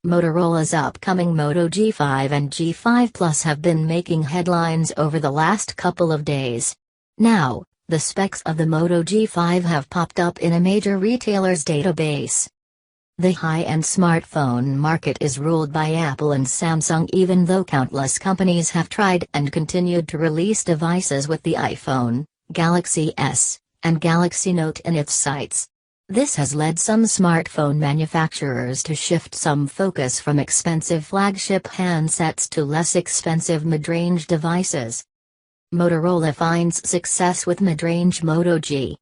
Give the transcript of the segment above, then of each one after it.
Motorola's upcoming Moto G5 and G5 Plus have been making headlines over the last couple of days. Now, the specs of the Moto G5 have popped up in a major retailer's database. The high-end smartphone market is ruled by Apple and Samsung, even though countless companies have tried and continued to release devices with the iPhone, Galaxy S, and Galaxy Note in its sights. This has led some smartphone manufacturers to shift some focus from expensive flagship handsets to less expensive mid-range devices. Motorola finds success with mid-range Moto G.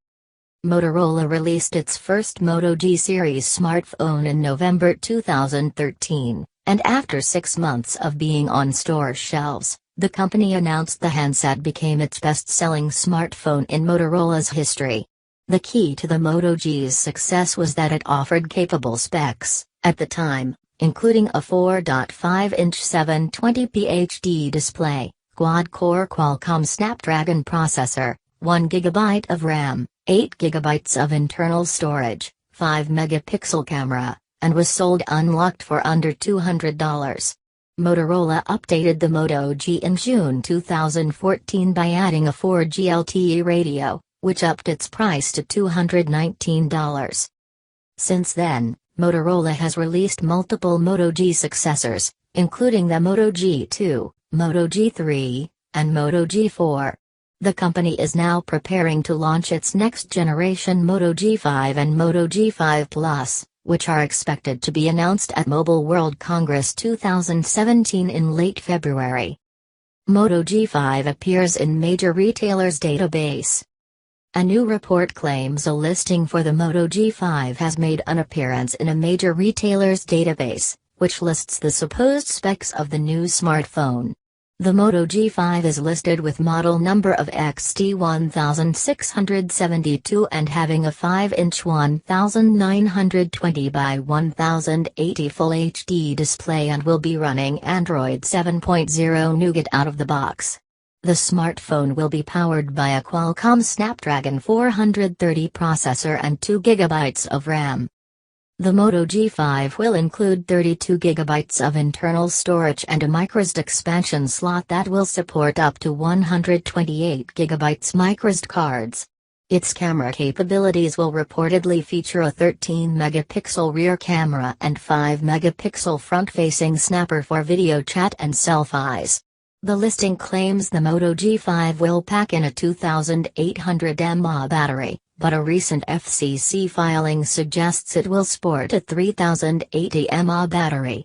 Motorola released its first Moto G series smartphone in November 2013, and after 6 months of being on store shelves, the company announced the handset became its best-selling smartphone in Motorola's history. The key to the Moto G's success was that it offered capable specs, at the time, including a 4.5-inch 720p HD display, quad-core Qualcomm Snapdragon processor, 1 GB of RAM, 8 GB of internal storage, 5-megapixel camera, and was sold unlocked for under $200. Motorola updated the Moto G in June 2014 by adding a 4G LTE radio, which upped its price to $219. Since then, Motorola has released multiple Moto G successors, including the Moto G2, Moto G3, and Moto G4. The company is now preparing to launch its next-generation Moto G5 and Moto G5 Plus, which are expected to be announced at Mobile World Congress 2017 in late February. Moto G5 appears in major retailers' database. A new report claims a listing for the Moto G5 has made an appearance in a major retailer's database, which lists the supposed specs of the new smartphone. The Moto G5 is listed with model number of XT1672 and having a 5-inch 1920 by 1080 Full HD display and will be running Android 7.0 Nougat out of the box. The smartphone will be powered by a Qualcomm Snapdragon 430 processor and 2 GB of RAM. The Moto G5 will include 32 GB of internal storage and a microSD expansion slot that will support up to 128 GB microSD cards. Its camera capabilities will reportedly feature a 13-megapixel rear camera and 5-megapixel front-facing snapper for video chat and selfies. The listing claims the Moto G5 will pack in a 2800 mAh battery, but a recent FCC filing suggests it will sport a 3080 mAh battery.